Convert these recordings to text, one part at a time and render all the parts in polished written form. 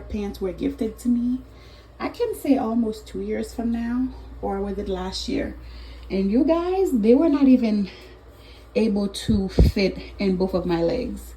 Pants were gifted to me, I can say almost 2 years from now, or was it last year? And you guys, they were not even able to fit in both of my legs.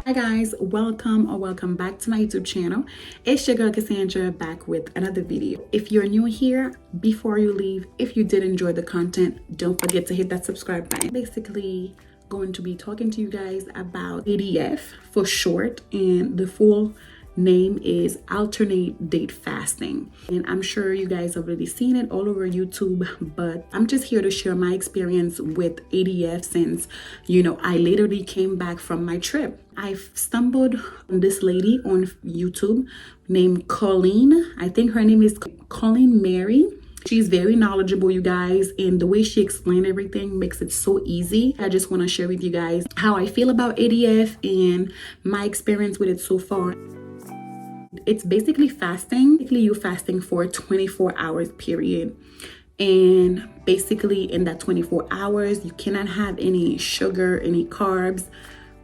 Hi guys, welcome back to my YouTube channel. It's your girl Cassandra back with another video. If you're new here, before you leave, if you did enjoy the content, don't forget to hit that subscribe button. Basically going to be talking to you guys about ADF for short, and the full name is alternate day fasting, and I'm sure you guys have already seen it all over YouTube, but I'm just here to share my experience with ADF since I literally came back from my trip. I've stumbled on this lady on YouTube named Colleen. I think her name is Colleen Mary. She's very knowledgeable, you guys, and the way she explained everything makes it so easy. I just want to share with you guys how I feel about ADF and my experience with it so far. It's basically fasting. Basically, you're fasting for a 24 hours period. And basically in that 24 hours, you cannot have any sugar, any carbs.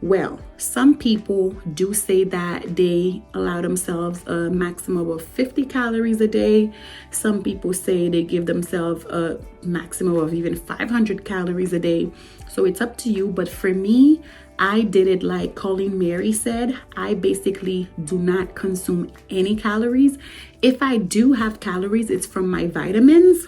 Well, some people do say that they allow themselves a maximum of 50 calories a day. Some people say they give themselves a maximum of even 500 calories a day. So it's up to you. But for me, I did it like Colleen Mary said. I basically do not consume any calories. If I do have calories, it's from my vitamins.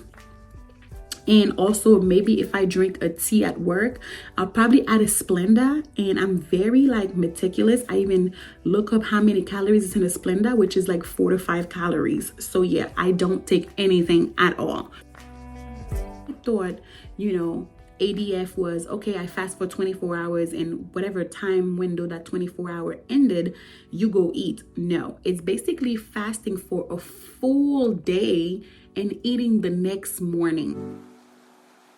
And also maybe if I drink a tea at work, I'll probably add a Splenda. And I'm very meticulous. I even look up how many calories is in a Splenda, which is like 4 to 5 calories. So yeah, I don't take anything at all. I thought, ADF was okay, I fast for 24 hours and whatever time window that 24 hour ended, you go eat. No, it's basically fasting for a full day and eating the next morning.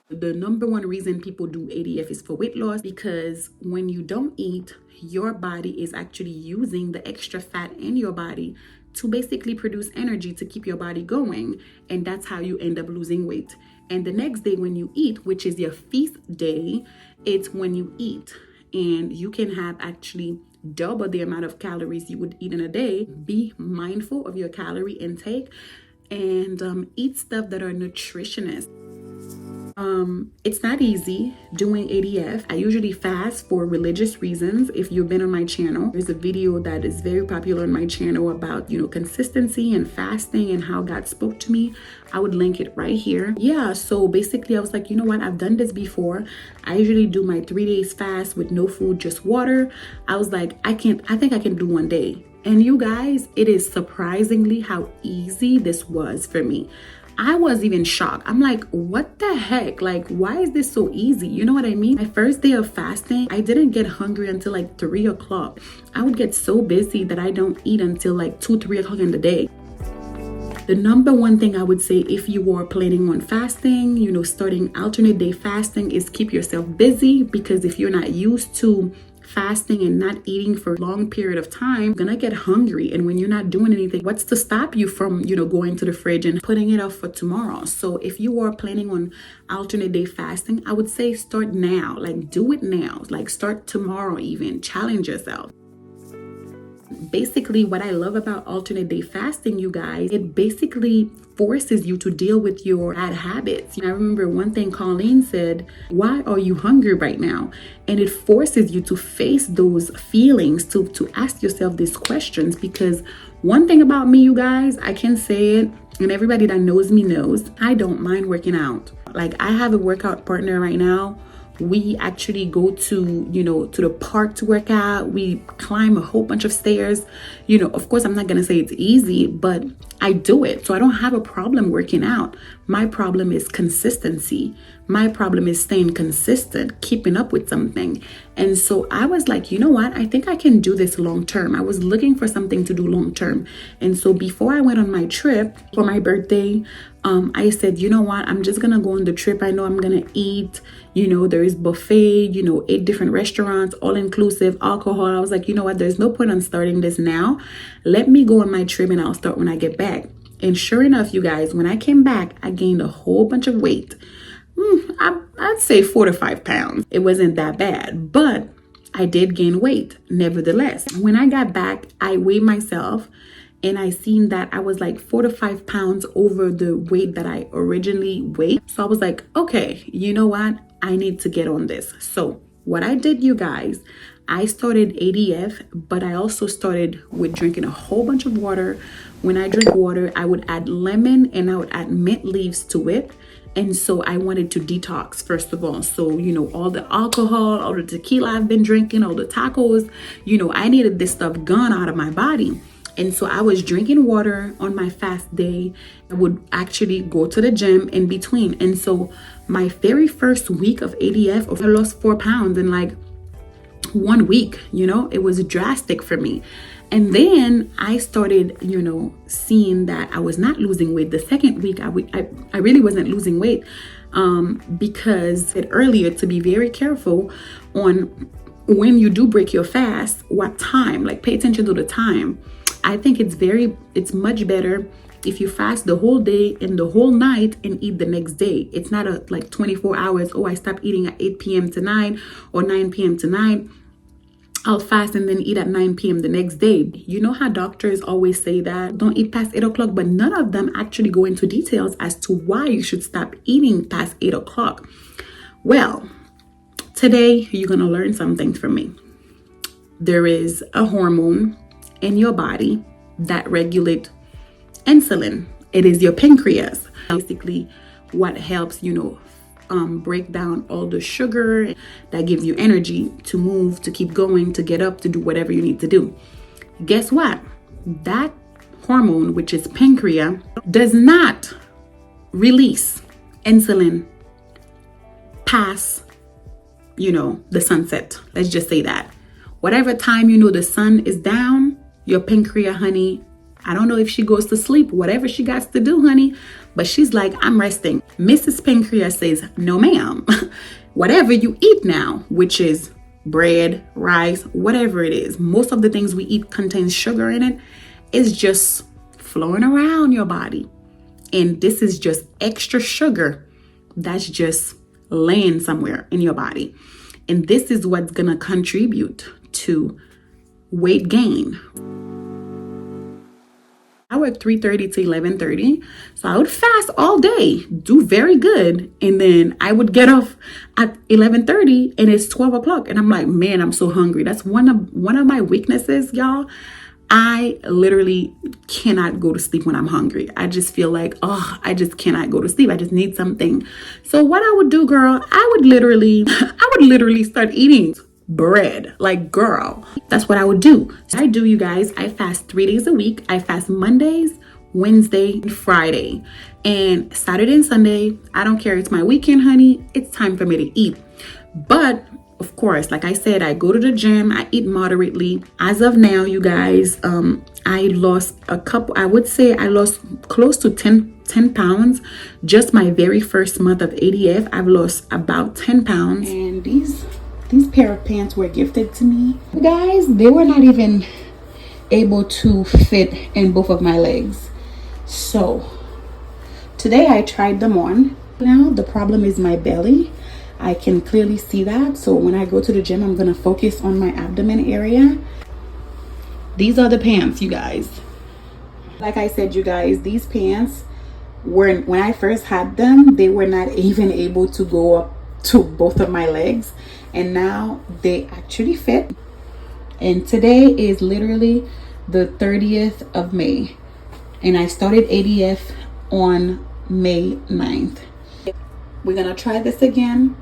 The number one reason people do ADF is for weight loss, because when you don't eat, your body is actually using the extra fat in your body to basically produce energy to keep your body going. And that's how you end up losing weight. And the next day when you eat, which is your feast day, it's when you eat. And you can have actually double the amount of calories you would eat in a day. Be mindful of your calorie intake and eat stuff that are nutritious. It's not easy doing ADF. I usually fast for religious reasons. If you've been on my channel, there's a video that is very popular on my channel about, consistency and fasting and how God spoke to me. I would link it right here. Yeah, so basically I was like, you know what? I've done this before. I usually do my 3 days fast with no food, just water. I was like, I think I can do 1 day. And you guys, it is surprisingly how easy this was for me. I was even shocked. I'm like, what the heck? Like, why is this so easy? You know what I mean? My first day of fasting, I didn't get hungry until like 3 o'clock. I would get so busy that I don't eat until like 2, 3 o'clock in the day. The number one thing I would say if you are planning on fasting, starting alternate day fasting, is keep yourself busy, because if you're not used to fasting and not eating for a long period of time, you're gonna get hungry. And when you're not doing anything, what's to stop you from going to the fridge and putting it off for tomorrow? So if you are planning on alternate day fasting, I would say start now. Like, do it now. Like, start tomorrow. Even challenge yourself. Basically, what I love about alternate day fasting, you guys, it basically forces you to deal with your bad habits. I remember one thing Colleen said, why are you hungry right now? And it forces you to face those feelings, to ask yourself these questions. Because one thing about me, you guys, I can say it, and everybody that knows me knows, I don't mind working out. Like, I have a workout partner right now. We actually go to the park to work out. We climb a whole bunch of stairs. Of course, I'm not gonna say it's easy, but I do it. So I don't have a problem working out. My problem is consistency. My problem is staying consistent, keeping up with something. And so I was like, you know what? I think I can do this long term. I was looking for something to do long term. And so before I went on my trip for my birthday, I said, you know what? I'm just going to go on the trip. I know I'm going to eat. You know, there is buffet, you know, 8 different restaurants, all inclusive, alcohol. I was like, you know what? There's no point on starting this now. Let me go on my trip and I'll start when I get back. And sure enough, you guys, when I came back, I gained a whole bunch of weight. I'd say 4 to 5 pounds. It wasn't that bad, but I did gain weight nevertheless. When I got back, I weighed myself and I seen that I was like 4 to 5 pounds over the weight that I originally weighed. So I was like, okay, you know what? I need to get on this. So what I did, you guys, I started ADF, but I also started with drinking a whole bunch of water. When I drink water, I would add lemon and I would add mint leaves to it. And so I wanted to detox, first of all. So, you know, all the alcohol, all the tequila I've been drinking, all the tacos, you know, I needed this stuff gone out of my body. And so I was drinking water on my fast day. I would actually go to the gym in between. And so my very first week of ADF, I lost 4 pounds in like 1 week. You know, it was drastic for me. And then I started, you know, seeing that I was not losing weight. The second week, I really wasn't losing weight because earlier to be very careful on when you do break your fast, what time, like pay attention to the time. I think it's much better if you fast the whole day and the whole night and eat the next day. It's not a like 24 hours. Oh, I stopped eating at 8 p.m. to 9 or 9 p.m. to 9. I'll fast and then eat at 9 p.m. the next day. You know how doctors always say that don't eat past 8 o'clock, but none of them actually go into details as to why you should stop eating past 8 o'clock. Well, today you're going to learn something from me. There is a hormone in your body that regulates insulin. It is your pancreas. Basically, what helps, you know, break down all the sugar that gives you energy to move, to keep going, to get up, to do whatever you need to do. Guess what? That hormone, which is pancreas, does not release insulin past, you know, the sunset. Let's just say that. Whatever time you know the sun is down, your pancreas, honey, I don't know if she goes to sleep, whatever she got to do, honey, but she's like, I'm resting. Mrs. Pancreas says, no, ma'am. Whatever you eat now, which is bread, rice, whatever it is, most of the things we eat contains sugar in it, is just flowing around your body. And this is just extra sugar that's just laying somewhere in your body. And this is what's gonna contribute to weight gain. I work 3:30 to 11:30, so I would fast all day, do very good, and then I would get off at 11:30, and it's 12 o'clock, and I'm like, man, I'm so hungry. That's one of my weaknesses, y'all. I literally cannot go to sleep when I'm hungry. I just feel like, oh, I just cannot go to sleep. I just need something. So what I would do, girl, I would literally start eating bread. Like, girl, that's what I would do. So I do, you guys, I fast 3 days a week. I fast Mondays, Wednesday, and Friday, and Saturday and Sunday. I don't care. It's my weekend, honey. It's time for me to eat. But of course, like I said, I go to the gym, I eat moderately. As of now, you guys, I lost I would say I lost close to 10 pounds. Just my very first month of ADF, I've lost about 10 pounds. And these pair of pants were gifted to me. Guys, they were not even able to fit in both of my legs. So today I tried them on. Now the problem is my belly. I can clearly see that. So when I go to the gym, I'm gonna focus on my abdomen area. These are the pants, you guys. Like I said, you guys, these pants were, when I first had them, they were not even able to go up to both of my legs. And now they actually fit. And today is literally the 30th of May. And I started ADF on May 9th. We're gonna try this again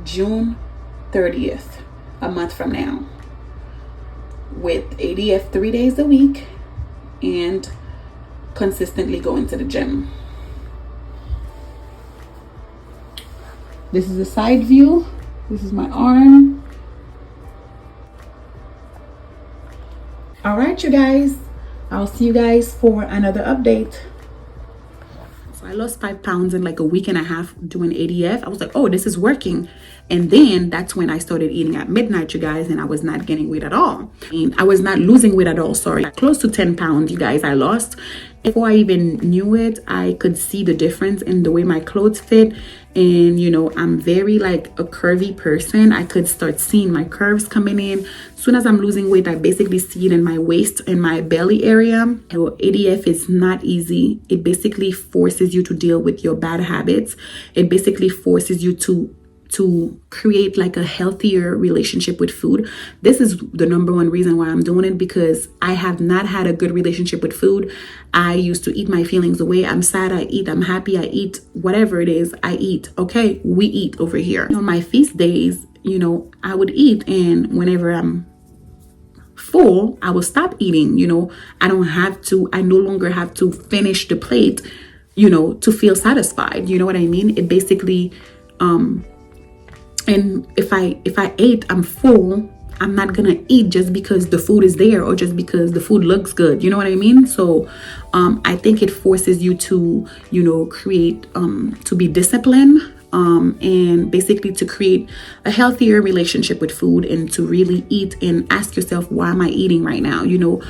June 30th, a month from now, with ADF 3 days a week and consistently going to the gym. This is the side view. This is my arm. All right, you guys, I'll see you guys for another update. So I lost 5 pounds in like a week and a half doing ADF. I was like, oh, this is working. And then that's when I started eating at midnight, you guys, and I was not gaining weight at all. And I was not losing weight at all, sorry. Close to 10 pounds, you guys, I lost. Before I even knew it, I could see the difference in the way my clothes fit. And, you know, I'm very like a curvy person. I could start seeing my curves coming in. As soon as I'm losing weight, I basically see it in my waist and my belly area. So ADF is not easy. It basically forces you to deal with your bad habits. It basically forces you to create like a healthier relationship with food. This is the number one reason why I'm doing it, because I have not had a good relationship with food. I used to eat my feelings away. I'm sad, I eat. I'm happy, I eat. Whatever it is, I eat. Okay, we eat over here. On my feast days, you know, I would eat, and whenever I'm full, I will stop eating. You know, I no longer have to finish the plate, you know, to feel satisfied. You know what I mean? It basically and if I ate, I'm full, I'm not gonna eat just because the food is there or just because the food looks good. You know what I mean? So I think it forces you to, you know, create to be disciplined, and basically to create a healthier relationship with food, and to really eat and ask yourself, why am I eating right now? You know,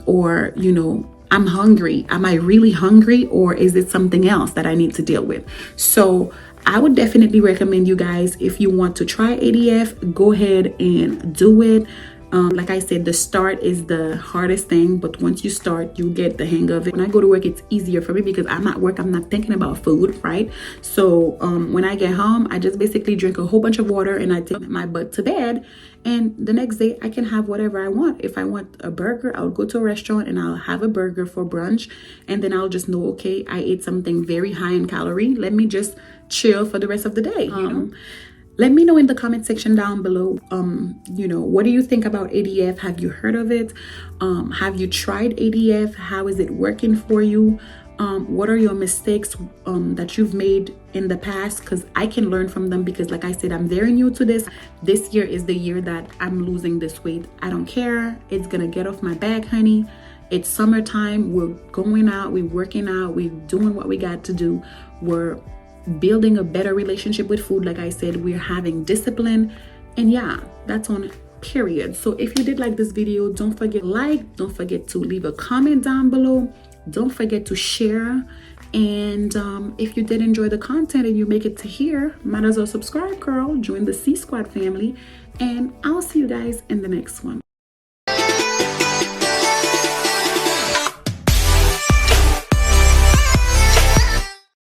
or, you know, I'm hungry. Am I really hungry, or is it something else that I need to deal with? So I would definitely recommend you guys, if you want to try ADF, go ahead and do it. Like I said, the start is the hardest thing, but once you start, you get the hang of it. When I go to work, it's easier for me because I'm at work, I'm not thinking about food, right? So when I get home, I just basically drink a whole bunch of water and I take my butt to bed. And the next day I can have whatever I want. If I want a burger, I'll go to a restaurant and I'll have a burger for brunch. And then I'll just know, okay, I ate something very high in calorie. Let me just chill for the rest of the day, you know? Let me know in the comment section down below, you know, what do you think about ADF? Have you heard of it? Have you tried ADF? How is it working for you? What are your mistakes that you've made in the past? Because I can learn from them, because like I said, I'm very new to this. This year is the year that I'm losing this weight. I don't care. It's gonna get off my back, honey. It's summertime. We're going out, we're working out, we're doing what we got to do. We're building a better relationship with food. Like I said, we're having discipline, and yeah, that's on period. So if you did like this video, don't forget to like, don't forget to leave a comment down below, don't forget to share, and if you did enjoy the content and you make it to here, might as well subscribe, girl. Join the C Squad family, and I'll see you guys in the next one.